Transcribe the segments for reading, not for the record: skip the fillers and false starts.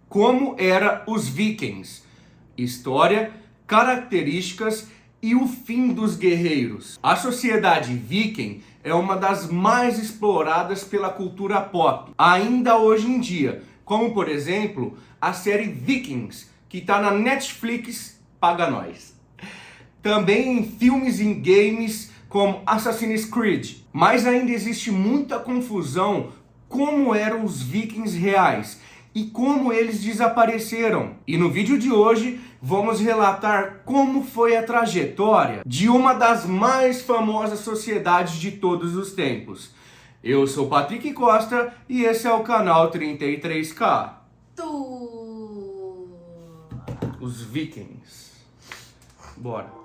Como eram os vikings, história, características e o fim dos guerreiros. A sociedade viking é uma das mais exploradas pela cultura pop, ainda hoje em dia, como por exemplo a série Vikings, que está na Netflix, paga nós. Também em filmes e games como Assassin's Creed. Mas ainda existe muita confusão como eram os vikings reais e como eles desapareceram. E no vídeo de hoje vamos relatar como foi a trajetória de uma das mais famosas sociedades de todos os tempos. Eu sou Patrick Costa e esse é o canal 33K. Os vikings. Bora.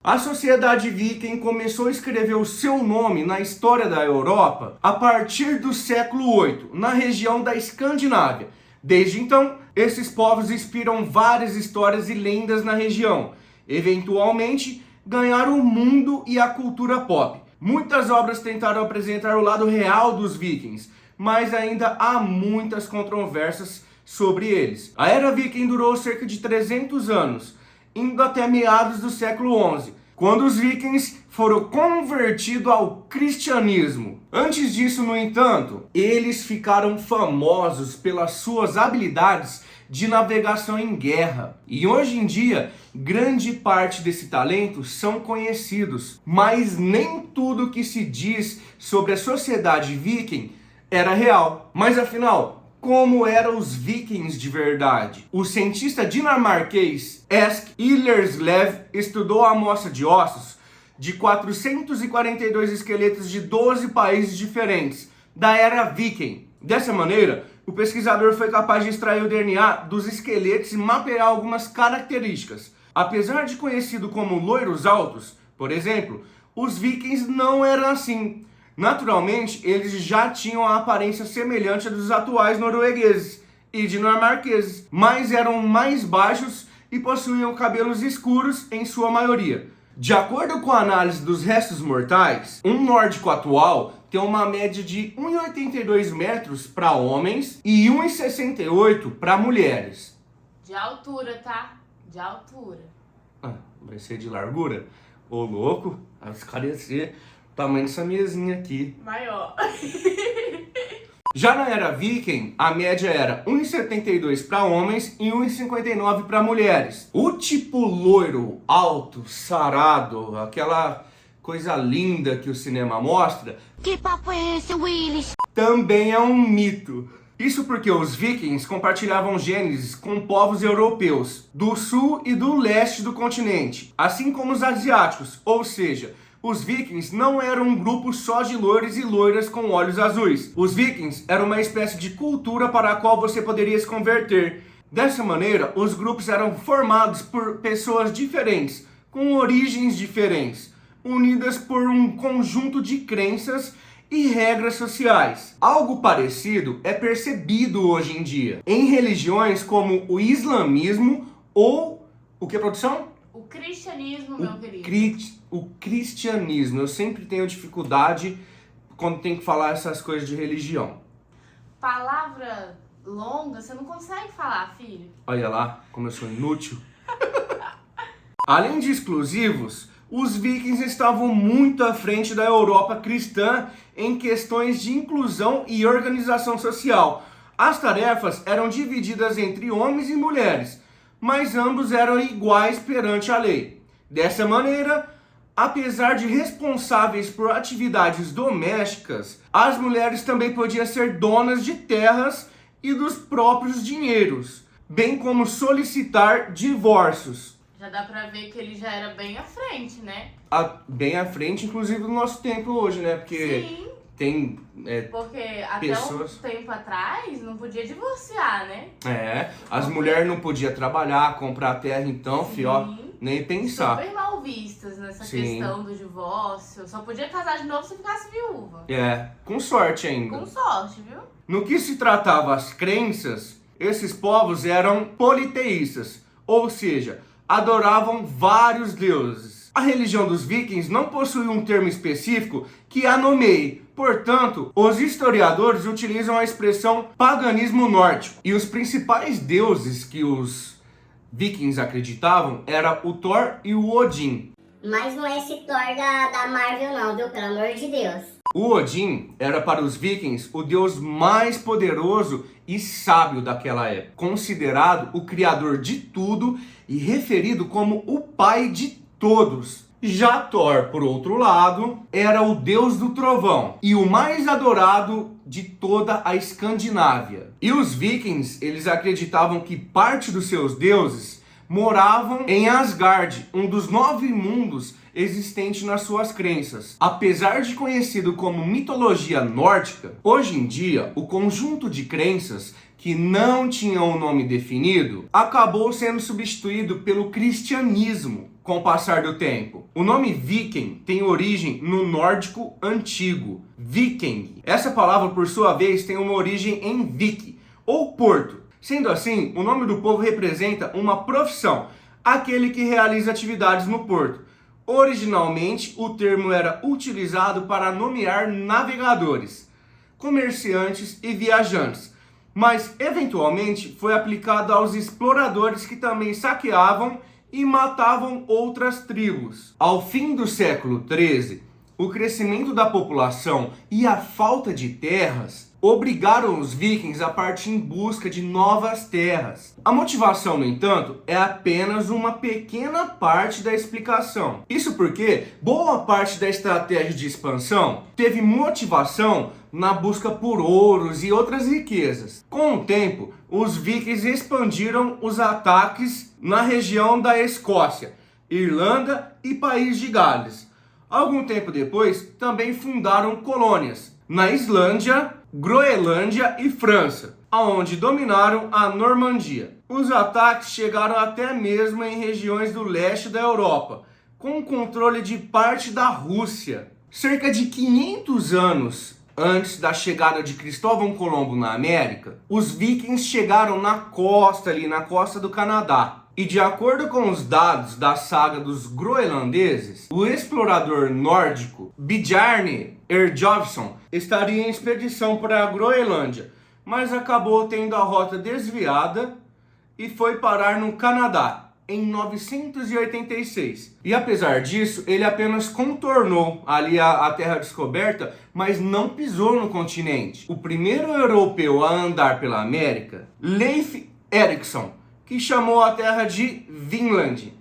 A sociedade viking começou a escrever o seu nome na história da Europa a partir do século VIII, na região da Escandinávia. Desde então, esses povos inspiram várias histórias e lendas na região. Eventualmente, ganharam o mundo e a cultura pop. Muitas obras tentaram apresentar o lado real dos vikings, mas ainda há muitas controvérsias sobre eles. A era viking durou cerca de 300 anos, indo até meados do século XI, quando os vikings foram convertidos ao cristianismo. Antes disso, no entanto, eles ficaram famosos pelas suas habilidades de navegação em guerra. E hoje em dia, grande parte desse talento são conhecidos. Mas nem tudo que se diz sobre a sociedade viking era real. Mas afinal, como eram os vikings de verdade? O cientista dinamarquês Esk Illerslev estudou a amostra de ossos de 442 esqueletos de 12 países diferentes da era viking. Dessa maneira, o pesquisador foi capaz de extrair o DNA dos esqueletos e mapear algumas características. Apesar de conhecido como loiros altos, por exemplo, os vikings não eram assim. Naturalmente, eles já tinham a aparência semelhante à dos atuais noruegueses e dinamarqueses, mas eram mais baixos e possuíam cabelos escuros em sua maioria. De acordo com a análise dos restos mortais, um nórdico atual tem uma média de 1,82 metros para homens e 1,68 para mulheres. De altura, tá? De altura. Ah, vai ser de largura? Ô louco, vai esclarecer o tamanho dessa mesinha aqui. Maior. Já na era viking, a média era 1,72 para homens e 1,59 para mulheres. O tipo loiro, alto, sarado, aquela coisa linda que o cinema mostra, Que papo é esse, Willis? também é um mito. Isso porque os vikings compartilhavam genes com povos europeus do sul e do leste do continente, assim como os asiáticos, ou seja, os vikings não eram um grupo só de loiros e loiras com olhos azuis. Os vikings eram uma espécie de cultura para a qual você poderia se converter. Dessa maneira, os grupos eram formados por pessoas diferentes, com origens diferentes, unidas por um conjunto de crenças e regras sociais. Algo parecido é percebido hoje em dia em religiões como o islamismo ou o que, produção? O cristianismo, meu querido. O cristianismo. Eu sempre tenho dificuldade quando tem que falar essas coisas de religião. Palavra longa, você não consegue falar, filho. Olha lá, como eu sou inútil. Além de exclusivos, os vikings estavam muito à frente da Europa cristã em questões de inclusão e organização social. As tarefas eram divididas entre homens e mulheres, mas ambos eram iguais perante a lei. Dessa maneira, apesar de responsáveis por atividades domésticas, as mulheres também podiam ser donas de terras e dos próprios dinheiros, bem como solicitar divórcios. Já dá pra ver que ele já era bem à frente, né? Bem à frente, inclusive, do nosso tempo hoje, né? Porque Sim. tem Porque até pessoas... um tempo atrás não podia divorciar, né? as mulheres não podiam trabalhar, comprar terra, então, Sim. fio, ó, nem pensar. Super mal vistas nessa Sim. questão do divórcio. Só podia casar de novo se ficasse viúva. Com sorte ainda. Com sorte, viu? No que se tratava as crenças, esses povos eram politeístas, ou seja, adoravam vários deuses. A religião dos vikings não possui um termo específico que a nomeie. Portanto, os historiadores utilizam a expressão paganismo nórdico. E os principais deuses que os vikings acreditavam eram o Thor e o Odin. Mas não é esse Thor da Marvel não, viu? Pelo amor de Deus. O Odin era para os vikings o deus mais poderoso e sábio daquela época, considerado o criador de tudo e referido como o pai de todos. Já Thor, por outro lado, era o deus do trovão e o mais adorado de toda a Escandinávia. E os vikings, eles acreditavam que parte dos seus deuses moravam em Asgard, um dos 9 mundos existentes nas suas crenças. Apesar de conhecido como mitologia nórdica, hoje em dia, o conjunto de crenças que não tinham um nome definido acabou sendo substituído pelo cristianismo com o passar do tempo. O nome viking tem origem no nórdico antigo, viking. Essa palavra, por sua vez, tem uma origem em vik, ou porto. Sendo assim, o nome do povo representa uma profissão, aquele que realiza atividades no porto. Originalmente, o termo era utilizado para nomear navegadores, comerciantes e viajantes, mas eventualmente foi aplicado aos exploradores que também saqueavam e matavam outras tribos. Ao fim do século XIII, o crescimento da população e a falta de terras obrigaram os vikings a partir em busca de novas terras. A motivação, no entanto, é apenas uma pequena parte da explicação. Isso porque boa parte da estratégia de expansão teve motivação na busca por ouros e outras riquezas. Com o tempo, os vikings expandiram os ataques na região da Escócia, Irlanda e País de Gales. Algum tempo depois, também fundaram colônias na Islândia, Groenlândia e França, aonde dominaram a Normandia. Os ataques chegaram até mesmo em regiões do leste da Europa, com o controle de parte da Rússia. Cerca de 500 anos antes da chegada de Cristóvão Colombo na América, os vikings chegaram na costa do Canadá. E de acordo com os dados da saga dos groenlandeses, o explorador nórdico Bjarne Herjolfsson estaria em expedição para a Groenlândia, mas acabou tendo a rota desviada e foi parar no Canadá em 986. E apesar disso, ele apenas contornou ali a terra descoberta, mas não pisou no continente. O primeiro europeu a andar pela América, Leif Erikson, que chamou a terra de Vinland,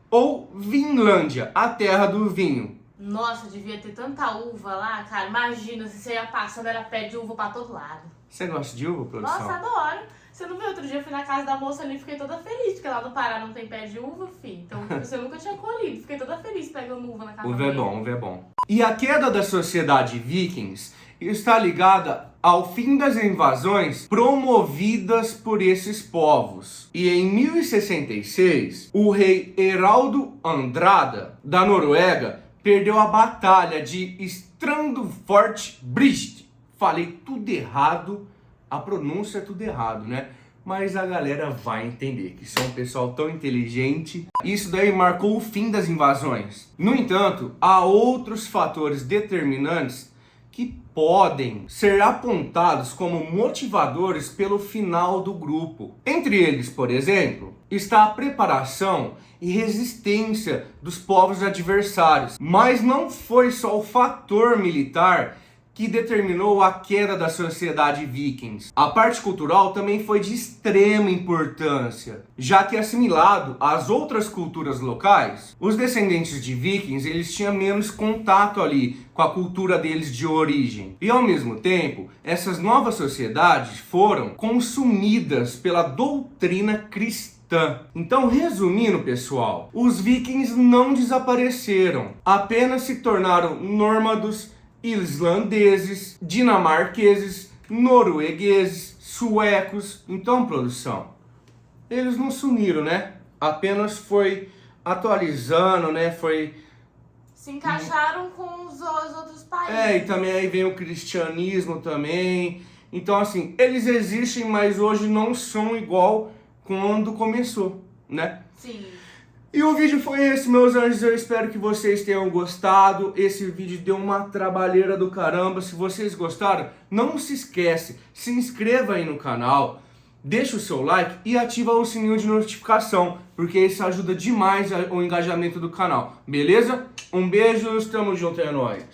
ou Vinlândia, a terra do vinho. Nossa, devia ter tanta uva lá, cara. Imagina se você ia passando, era pé de uva pra todo lado. Você gosta de uva, produção? Nossa, adoro. Você não viu? Outro dia eu fui na casa da moça ali e fiquei toda feliz, porque lá no Pará não tem pé de uva, filho. Então você nunca tinha colhido. Fiquei toda feliz pegando uva na casa da Uva é bom, uva é bom. E a queda da sociedade vikings está ligada ao fim das invasões promovidas por esses povos. E em 1066, o rei Heraldo Andrada, da Noruega, perdeu a batalha de Strandfort-Bridge. Falei tudo errado, a pronúncia é tudo errado, né? Mas a galera vai entender que são um pessoal tão inteligente. Isso daí marcou o fim das invasões. No entanto, há outros fatores determinantes que podem ser apontados como motivadores pelo final do grupo. Entre eles, por exemplo, está a preparação e resistência dos povos adversários. Mas não foi só o fator militar que determinou a queda da sociedade vikings. A parte cultural também foi de extrema importância, já que assimilado às outras culturas locais, os descendentes de vikings eles tinham menos contato ali com a cultura deles de origem. E ao mesmo tempo, essas novas sociedades foram consumidas pela doutrina cristã. Então, resumindo, pessoal, os vikings não desapareceram, apenas se tornaram nômades islandeses, dinamarqueses, noruegueses, suecos. Então, produção, eles não sumiram, né? Apenas foi atualizando, né? Se encaixaram com os outros países. E também aí vem o cristianismo também. Então, assim, eles existem, mas hoje não são igual quando começou, né? Sim. E o vídeo foi esse, meus anjos. Eu espero que vocês tenham gostado. Esse vídeo deu uma trabalheira do caramba. Se vocês gostaram, não se esquece, se inscreva aí no canal, deixa o seu like e ativa o sininho de notificação, porque isso ajuda demais o engajamento do canal, beleza? Um beijo, estamos juntos, é nóis!